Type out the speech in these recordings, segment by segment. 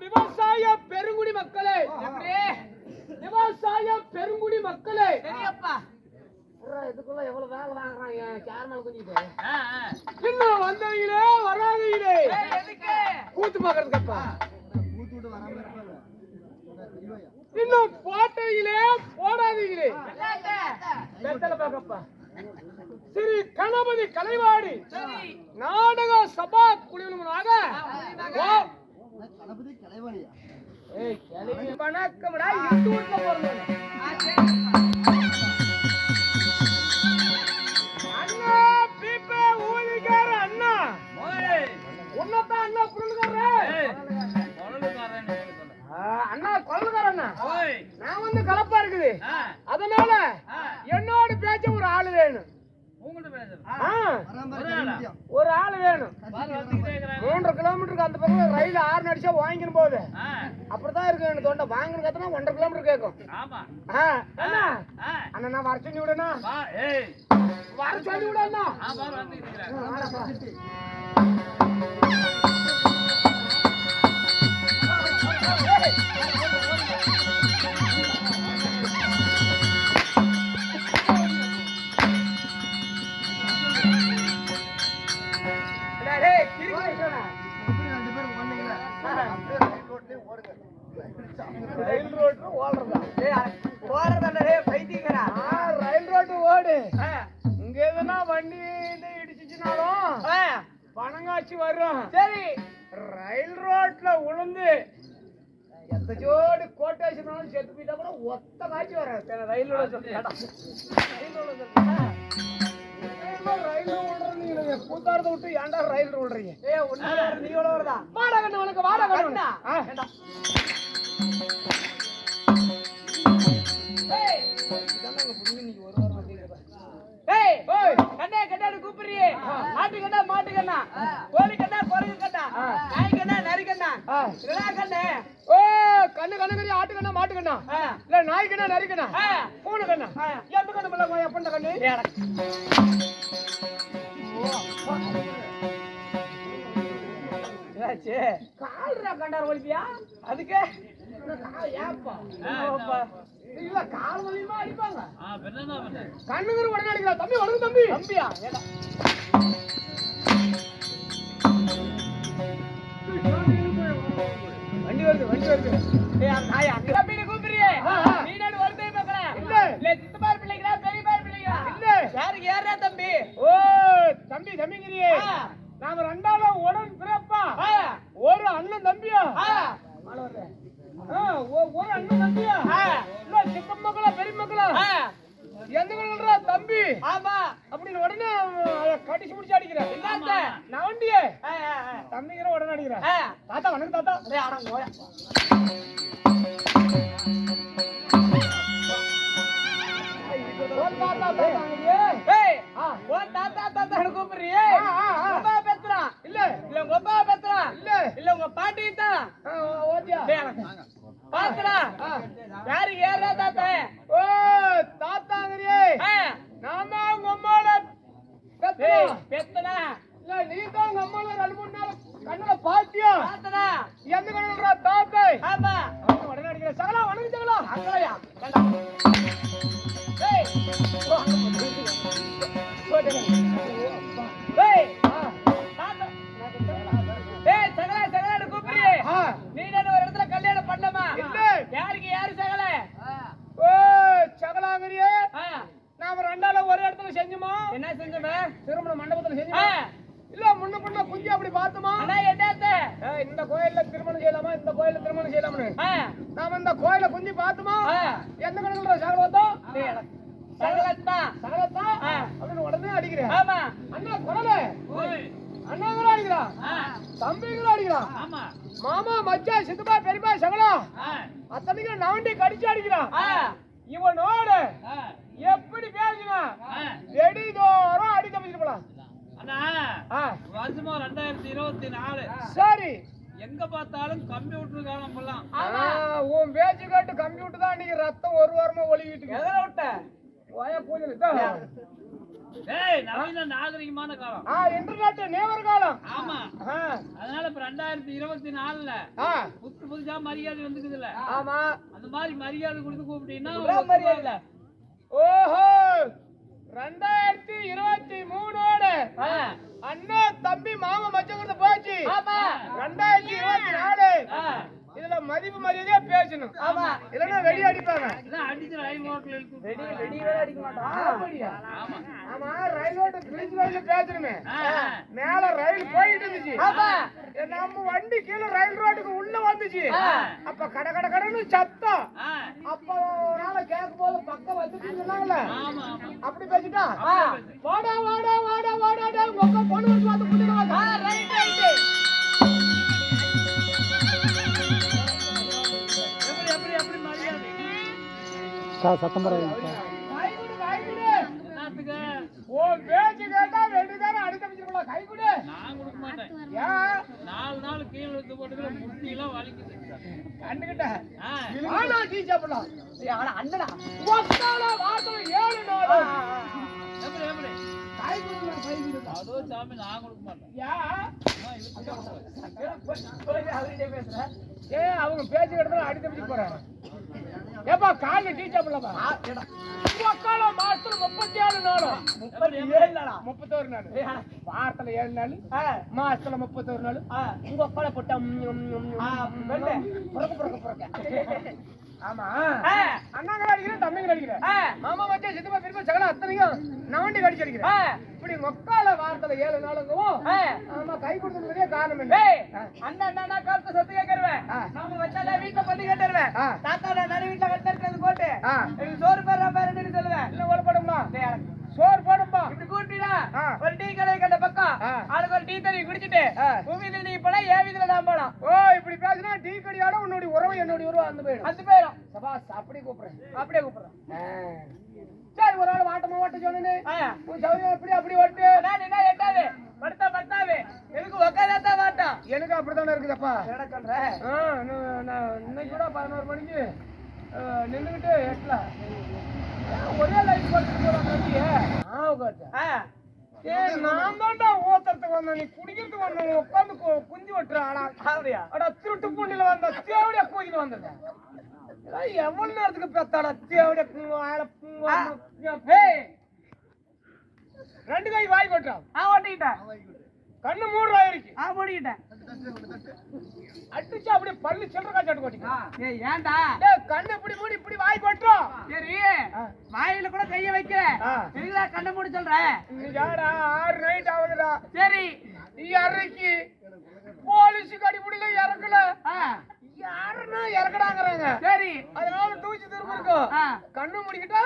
விவசாய பெருங்குடி மக்களே, விவசாய பெருங்குடி மக்களே, சரியப்பா. இதுக்குள்ள எவ்வளவு வேலை வாங்குறாங்க சேர்மல் கொஞ்சிட்டு. இன்னும் வந்தவங்களே வராதவங்களே கூத்து பாக்குறதுக்கப்பா. இன்னும் போட்டவங்களே போடாதீங்களே வெத்தலை பாக்கப்பா. ஸ்ரீ கணபதி கலைவாடி நாடக சபா குழுவினராக வணக்கம்டா. இந்த வீட்டுல போறேன் அண்ணா பீப்பே ஊழிக்கார அண்ணா. உன்னதான் அண்ணா அண்ணா கொள்ளக்கார அண்ணா. நான் வந்து கலப்பா இருக்குது, அதனால என்னோட பேச்ச ஒரு ஆளு வேணும். ஒரு ஆளு வேணும். 3 கிலோமீட்டருக்கு அந்த பக்கம் ரயில் 6 அடிச்சா வாங்கிடும் போது அப்படித்தான் இருக்கு. எனக்கு தொண்டை வாங்கின கத்தனா 1.5 கிலோமீட்டர் கேட்கும். அண்ணா அண்ணா நான் வர சொல்லி விடனா, வர சொல்லி விடண்ணா. ரயில் ரோடு ஓடு. இங்க எதுனா வண்டி இடிச்சுனாலும் பணங்காட்சி வரும். சரி, ரயில் ரோட்ல உளுந்து எந்த ஜோடு கோட்டேஷனாலும் செத்து போயிட்டா கூட ஒத்த காட்சி வராது. ரயில் கூத்தாரத்தை விட்டு ஏன்டா ரயில் விடுறீங்க? நீ எவ்வளவு வருதா? வாடா கண்ணு உனக்கு வாடா கண்ணு. கூப்பிடுறியே ஆட்டு கண்ணா மாட்டு கண்ணா கோழி கண்ணா குரங்கு கண்ணா நாய் கண்ணா நரி கண்ணா கண்ணு. ஓ கண்ணு கண்ணு ஆட்டு கண்ணா மாட்டு கண்ணா இல்ல நாய் கண்ணா நரி கண்ணா பூனை கண்ணா எந்த கண்ணு எப்பண்ட கண்ணு? கால்ரா கண்டார் ஒழிப்பியா? அதுக்கு இல்ல கால் வலியுமா அடிப்பாங்க. கண்ணுங்கிற உடனே அடிக்கலாம். தம்பி வணக்கம் தம்பி. தம்பியா வண்டி வருது வண்டி வருது. கூப்பிடுறியே நீ நாடு வருதே பாக்கல. இல்ல இல்ல சித்தப்பார் பிள்ளைங்களா பெரியப்பார் பிள்ளைங்களா? இல்ல யாருக்கு யாரா தம்பி? ஓ தம்பி தம்பிங்கிறியே நாம 2ஆவது உடன் பிறப்பா. ஒரு அண்ணன் தம்பியா? ஒரு அண்ணன் தம்பியா? இல்ல சித்த மக்களா பெரிய மக்களா? எந்த கலரா தம்பி? ஆமா அப்படின்னு உடனே கடிச்சு முடிச்சு அடிக்கிறேன். நான் வண்டியே தம்பிங்கிற உடனே அடிக்கிறேன். தாத்தா வணக்கம் தாத்தா. கூப்பிடுறியே பேசுறான். இல்ல இல்ல உங்க அப்பா பேசுறான். இல்ல இல்ல உங்க பாட்டி தான் பாத்துறா. யாருக்கு ஏறா தாத்தா? ஓ தாத்தாங்கிறியே நான் தான் உங்க அம்மாவோட பெத்தனா. இல்ல நீ தான் உங்க அம்மாவோட 2-3 நாள் கண்ணுல பாத்தியா? பாத்தனா எந்த கண்ணுல தாத்தா? ஆமா உடனே அடிக்கிற. சகலா வணக்கம் சகலா. அங்கலையா கல்யாணம் பண்ணமா? யாருக்கு யாரு சகல? ஓ சகலாங்கிறியே நாம 2ஆல ஒரு இடத்துல செஞ்சோமா? என்ன செஞ்சோமா? திருமண மண்டபத்துல செஞ்சோமா? இல்ல முன்ன பின்ன குஞ்சு அப்படி பார்த்தோமா? இந்த கோயில்ல திருமணம் செய்யலாமா இந்த கோயில்ல திருமணம் செய்யலாம்னு நாம இந்த கோயில குஞ்சு பார்த்தோமா? எந்த கணக்குல சகலத்தா? சகலத்தா சகலத்தா அப்படின்னு உடனே அடிக்கிறேன். ஆமா அண்ணா குரல அண்ணாங்களா அடிக்கிறான், தம்பிங்களா அடிக்கிறான், மாமா மச்சா சித்தப்பா பெரியப்பா சகலா அத்தனைக்கு நவண்டி கடிச்சு அடிக்கிறான். இவனோட எப்படி பேசுனா வெடிதோறும் அடி தம்பிச்சு போலாம். வருஷமா 2024 சரி எங்க பார்த்தாலும் கம்ப்யூட்டர் காலம் போலாம். உன் பேச்சு கேட்டு கம்ப்யூட்டர் தான் இன்னைக்கு ரத்தம் ஒரு வாரமா ஒளிக்கிட்டு எதிர விட்ட பூஜை ஏய் நவீன நாகரிகமான காலம். இன்டர்நெட் நேவர் காலம். ஆமா. அதனால இப்ப 2024ல புதுசா மரியாதை வந்துக்குதுல. ஆமா. அந்த மாதிரி மரியாதை கொடுத்து கூப்பிட்டீங்கன்னா மரியாதை. ஓஹோ 2023ஓட அண்ணா தம்பி மாமா மச்சம் கொடுத்து போச்சு. 2024 இதுல மதிப்பு மரியாதையா பேசணும். ஆமா இல்லன்னா வெடி அடிப்பாங்க. அடிச்சு ரயில் ரோட்ல வெடி அடிக்க மாட்டான். ஆமா ரயில் ரோட் பிரிட்ஜ் வழியில பேசணுமே. மேல ரயில் போயிட்டு இருந்துச்சு. நம்ம வண்டி கீழே ரயில் ரோட்டுக்கு உள்ள வந்துச்சு. அப்ப கட கட கடன்னு சத்தம். அப்ப ஒரு நாள கேட்கும் போது பக்கம் வந்துட்டு சொன்னாங்கல்ல. அப்படி பேசிட்டா வாடா வாடா வாடா வாடா உங்க பொண்ணு வந்து வந்து புடிங்க. ரைட் ரைட் சத்தம் போடுறீங்க. ஓ பேச்சு கேட்டா ரெண்டு பேரும் அடிக்க வச்சிருக்கலாம். கை கொடு. நான் கொடுக்க மாட்டேன். ஏன் 4 நாள் கீழ எடுத்து போட்டுக்கிற முட்டி எல்லாம் வலிக்குது. கண்டுகிட்ட ஆனா டீ சாப்பிடலாம். ஆனா அண்ணனா ஒத்தால வாசல் 7 நாள். எப்படி எப்படி கை கொடு. அதோ சாமி நான் கொடுக்க மாட்டேன். அவங்க பேச்சு கேட்டா அடிக்க வச்சு போறாங்க. ஏப்பா காலைல டீ சாப்பிடலாமா? ஒக்கால மாசத்துல 37 நாள். 37 நாளா? 31 நாள். வாரத்துல 7 நாள், மாசத்துல 31 நாள். உங்க ஒக்கால போட்டா புறக்க. ஆமா அண்ணாங்க அடிக்கிறேன், தம்பிங்க அடிக்கிறேன், மாமா வச்சா சித்தப்பா பெரியப்பா சகல அத்தனையும் நவண்டி கடிச்சு அடிக்கிறேன். இப்படி மொக்கால வாரத்துல 7 நாளுங்கவும் ஆமா கை கொடுத்தது பெரிய காரணம் என்ன? அண்ணா காலத்தை சொத்து கேட்கருவேன். நாம வச்சால வீட்டுல பண்ணி கேட்டுருவேன். தாத்தா நடு வீட்டுல கட்டிருக்கிறது போட்டு சோறு பேர் பேரு சொல்லுவேன். இல்ல ஒரு படமா சோறு போடும்பா இப்படி கூட்டினா ஒரு டீ கடை கண்ட பக்கம் ஆளுக்கு ஒரு டீ தண்ணி குடிச்சிட்டு பூமியில நீ போல ஏன் வீட்டுல நான் போலாம். ஓ இப்படி பேசினா டீ கடியோட உன்னுடைய உறவு என்னுடைய உறவு அந்த போயிடும். சபாஸ் அப்படியே கூப்பிடுறேன். சரி ஒரு ஆள் வாட்டமா ஓட்ட சொன்னு உன் சௌரியம் எப்படி ஓட்டு நான் என்ன எட்டாது படுத்தாவே எனக்கு உக்காதா வாட்டம் எனக்கு அப்படித்தானே இருக்குதப்பா. என்ன சொல்றேன் இன்னைக்கு கூட 11 மணிக்கு நின்றுகிட்டு எட்டலாம் ஒரே லைட் போட்டு நான் தான்டா ஓத்துறதுக்கு வந்தேன். நீ குடிக்கிறதுக்கு வந்தேன். உட்காந்து குஞ்சு வெட்டுறான். அடா திருட்டு பூண்டில வந்த தேவடியா கோயில வந்தது. எவ்வளவு நேரத்துக்கு பெத்தாடா தேவடியா 2 கை வாய் கொட்டுறான். ஓட்டிக்கிட்டேன் கண்ணு 3 ஆயிருக்கு. மூடிக்கிட்டேன் அடிச்சு அப்படியே பல்லு சில்லற காய்ச்சி கொட்டிக்க. ஏன்டா கண்ணு இப்படி மூடி இப்படி வாய் கொட்டுறோம். சரி வாயில கூட கைய வைக்கிற சரிங்களா? கண்ணை மூடி சொல்றேன். யாரா 6 நைட் ஆகுதுடா. சரி நீ அறைக்கு போலீஸுக்கு அடிப்படையில இறக்கல யாருன்னா இறக்கடாங்கிறாங்க. சரி அதனால தூச்சி திரும்ப இருக்கும். கண்ணு முடிக்கிட்டா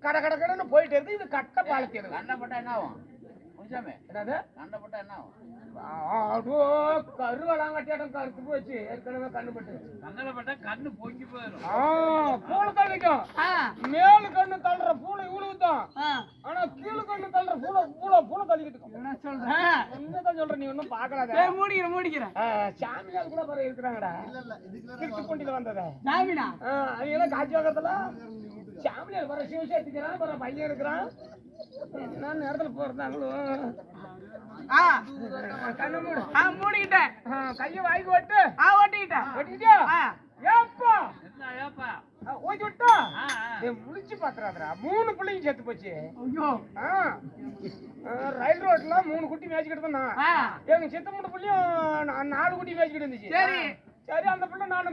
கட கட கடன்னு போயிட்டு இருக்கு. இது கட்ட பாலத்தி கண்ணை போட்டா என்ன ஆகும்? என்னது கண்ணை போட்டா என்ன ஆகும்? கருவலாங்கட்டியாட்டம் கருத்து போச்சு. ஏற்கனவே கண்ணு பட்டு கண்ணை போட்டா கண்ணு பொங்கி போயிடும். பூளை தள்ளிக்கும். மேலு கண்ணு தள்ளுற பூளை இவ்வளவுதான். ஆனா கீழு கண்ணு தள்ளுற பூளை தள்ளிக்கிட்டு. என்ன சொல்ற நீ ஒன்னும் பாக்கலாத. மூடிக்கிறேன். சாமியார் கூட பாரு இருக்கிறாங்கடா. திருச்சிப்பண்டியில வந்தத சாமினா அவங்க எல்லாம் காட்சி வாக்கத்துல சாமியார் வர சிவசேத்திக்கிறான் வர பையன் இருக்கிறான். என்ன நேரத்துல போறாங்களும் மூடிக்கிட்டேன். கைய வாங்கி ஓட்டு ஓட்டிக்கிட்டியா? ஏப்பா ஓட்டி விட்டா முடிச்சு பாத்துறாதா. 3 பிள்ளைங்க செத்து போச்சு. ரயில் ரோட்ல 3 குட்டி மேய்ச்சிக்கிட்டு தான். எங்க சித்த 3 பிள்ளையும் 4 குட்டி மேய்ச்சிக்கிட்டு இருந்துச்சு. சரி அந்த பிள்ளை நான்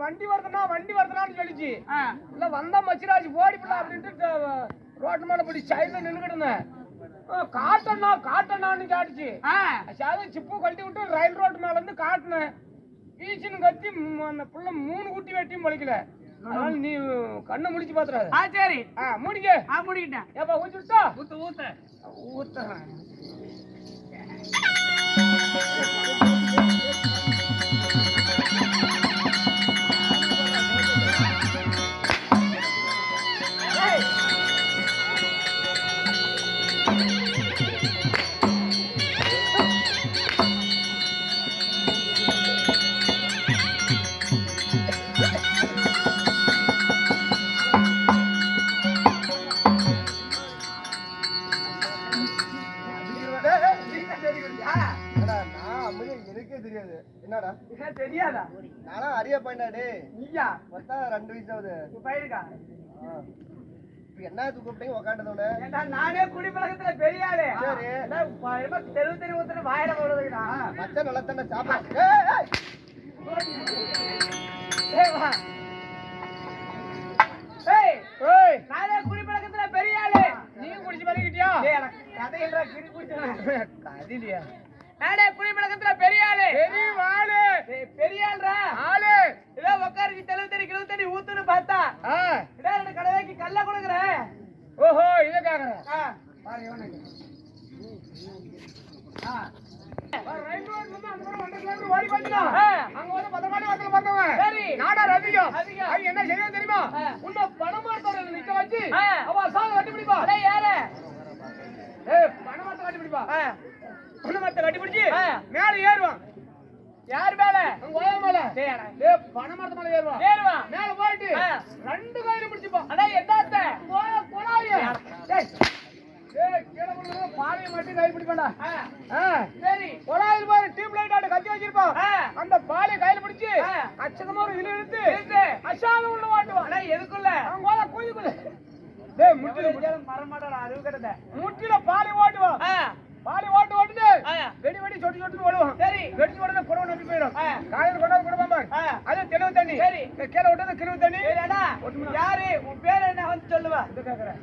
வண்டி வருதுனான்னு சொல்லிச்சு. இல்ல வந்தா மச்சிராஜ் ஓடி பிள்ளை அப்படின்ட்டு ரோட்டு மேல போய் சைடுல நின்னுக்கிட்டு இருந்தேன். காட்டண்ணான்னு காட்டுச்சு. சிப்பு கழட்டி விட்டு ரயில் ரோட்டு மேல இருந்து காட்டினேன். வீச்சுன்னு கத்தி அந்த புள்ள 3 குட்டி வெட்டியும் முளைக்கல. அதனால நீ கண்ணை முடிச்சு பாத்துறாரு. சரி முடிக்கிட்டேன். ஏப்பா ஊத்தி விட்டா ஊத்துறேன். தெரியாதா? நானா அறிய பையன்டா. நீயா? மொத்தம் 2 வயசு ஆகுது. உன் பையனுக்கா? இப்ப என்னத்துக்கு கூப்பிட்டீங்க உக்காண்டதோட? ஏண்டா நானே குடிப்பழக்கத்துல பெரிய ஆளு. சரி. தெரு ஊத்துன வாயில போடுறதுடா. மச்சான் நல்லா தானே சாப்பிடு. ஏய் வா. ஏய் நானே குடிப்பழக்கத்துல பெரிய ஆளு. நீ குடிச்சு பழகிட்டியா? ஏய் எனக்கு கதையில்றா கிரி குடிச்சனா. கதையிலையா? நானே குடிப்பழக்கத்துல பெரிய ஆளு. பெரிய ஆளு. பெரிய ஆளுடா. ஆளு. இதோ உட்கார்ந்து கிலோ தண்ணி ஊத்துன்னு பார்த்தா. இதோ ரெண்டு கடவைக்கு கல்ல கொடுக்குறேன். ஓஹோ இத கேக்குறேன். பாரு இவனுக்கு. ரைட் ரோட் வந்து அந்த பக்கம் 1 கிலோமீட்டர் ஓடி போய்டா. அங்க வந்து பதமாடி வாசல்ல பார்த்தவன். சரி. நாடார் அதிகம். அது என்ன செய்ய தெரியுமா? உன்ன பணமாத்தோட நிக்க வச்சு அவ சாக கட்டி பிடிப்பா. டேய் யாரே? ஏய் பணமாத்த கட்டி பிடிப்பா. பணமாத்த கட்டி பிடிச்சி மேல ஏறுவான். யார் மேல? அங்க ஓய மேல. டேய் பணமாத்த மேல ஏறுவான். மேல போயிட்டு 2 கையில பிடிச்சுப்பா. அட என்னத்த? கொலாய. டேய் கீழ போடுறது பாறையை மட்டும் கை பிடிப்பா. சரி கொலாயில் பாரு டியூப் லைட் ஆட கட்டி வச்சிருப்போம். அந்த பாலையை கையில பிடிச்சு அச்சகமா ஒரு இழுத்து அசாத உள்ள வாட்டுவான். அட எதுக்குள்ள? அவங்க ஓட குயிக்குள்ள. டேய் முட்டில மர மாட்டடா அது கட்டத. முட்டில பாலை ஓட்டுவான். பாலை ஓட்டுட்டு வெடி சொட்டு ஓடுவான். சரி வெடி ஓடுனா குறவ நம்பி போயிடும். காலையில கொண்டாந்து கொடுப்பான் பாரு. அது தெளிவு தண்ணி. சரி கீழ ஓட்டது கிருவு தண்ணி. ஏடா யாரு உன் பேர் என்ன வந்து சொல்லுவா? இது கேக்குறேன்.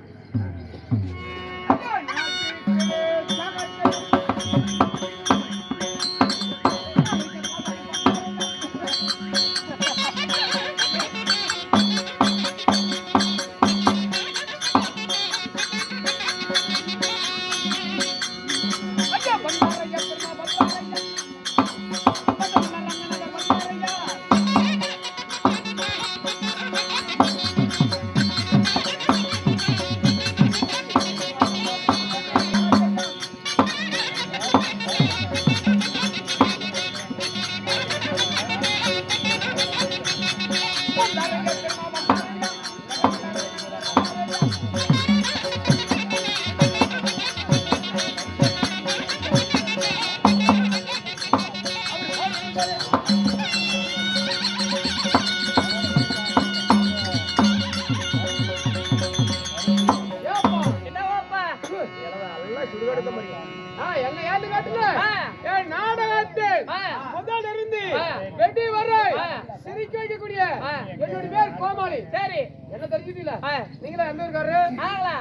என்னோட பேர் கோமாளி. சரி என்ன தெரிஞ்சுட்டீங்களா? நீங்களா எந்த ஊர்காரரு? நாங்களா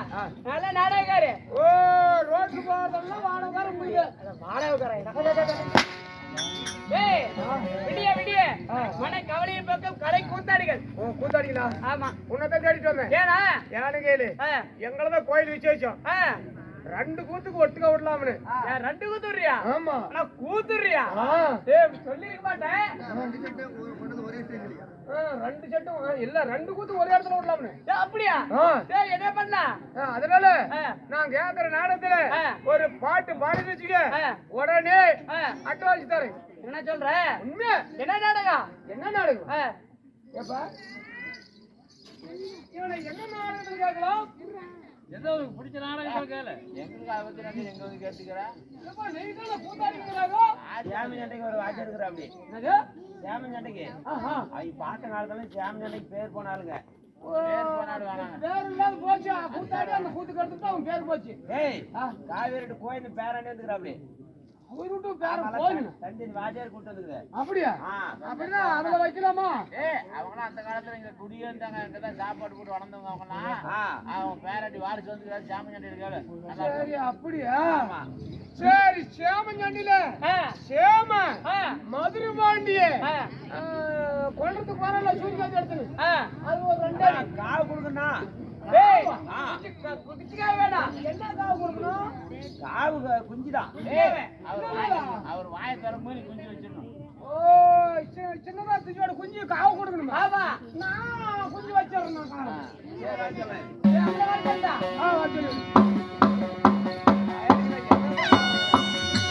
நல்ல நாடகக்காரு. ஓ ரோட்ல போறதெல்லாம் வாடகைக்கார முடியல. வாடகைக்காரன். ஏய் விடிய மன கவலைய பக்கம் கடை கூத்தாடிகள். ஓ கூத்தாடிகளா? ஆமா. உன்னதான் தேடிட்டு வந்தேன். ஏனா? யானு கேளு. எங்களதான் கோயில் விசேஷம். 2 கூத்துக்கு ஒட்டுக்க விடலாம்னு. 2 கூத்து விடுறியா? ஆமா. ஆனா கூத்துறியா? டேய் சொல்லிருக்க மாட்டேன். 2 செட்டும் இல்ல 2 கூத்து ஒரே இடத்துல விடலாம்னு. அப்படியா? சரி என்ன பண்ணலாம்? அதனால நான் கேக்குற நாடகத்துல ஒரு பாட்டு பாடி வச்சுக்க உடனே அட்வான்ஸ் தரேன். என்ன சொல்ற? உண்மை. என்ன நாடகம்? என்ன நாடகம்? ஏப்பா இவனை என்ன நாடகத்துல கேட்கலாம்? ஏதோ உங்களுக்கு பிடிச்ச நாடகம் கேளு. எங்களுக்கு அதை பத்தி நான் எங்க வந்து கேட்டுக்கிறா? ஏப்பா நீங்க தான் கூத்தாடிங்கறாரோ? சாமி சண்டைக்கு ஒரு வாட்ச் எடுக்கிற அப்படி. என்னது? சாமி சண்டைக்கு. ஐ பாட்ட காலத்துல சாமி சண்டைக்கு பேர் போனாலுங்க. பேர் போனாடு வேணாங்க. பேர் இல்லாம போச்சு. கூத்தாடி அந்த கூத்துக்கு எடுத்துட்டு அவன் பேர் போச்சு. ஏய் காவேரி கோயில் பேரானே எடுக்கிற அப்படி. அவருட்டு பேர போயிடு. தண்டி வாஜார் கூட்டி வந்துக்குது. அப்படியா? அப்படினா அதுல வைக்கலாமா? அவங்கலாம் அந்த காலத்துல இங்க குடியே இருந்தாங்க. அங்க தான் சாப்பாடு போட்டு வளர்ந்தவங்க அவங்கலாம். அவங்க பேரடி வாரிசு வந்து சாமி இருக்காரு. சரி அப்படியா? சரி சேமஞ்சண்டில சேம மதுரை பாண்டிய கொல்றதுக்கு வரல சூரியகாந்தி எடுத்து. அது ஒரு 2 அடி காவு கொடுக்கணும். ஏய் குடிச்சிக்க வேணாம். என்ன காவு கொடுக்கணும்? காவு குஞ்சிதான். அவர் வாயை திறந்து குஞ்சு வச்சிடணும். ஓ சின்னதா திஜோட குஞ்சு காவு கொடுக்கணுமா? ஆமா நான் குஞ்சு வச்சிரணும். சரி வச்சறேன். அந்த வரட்டா. வச்சிரு.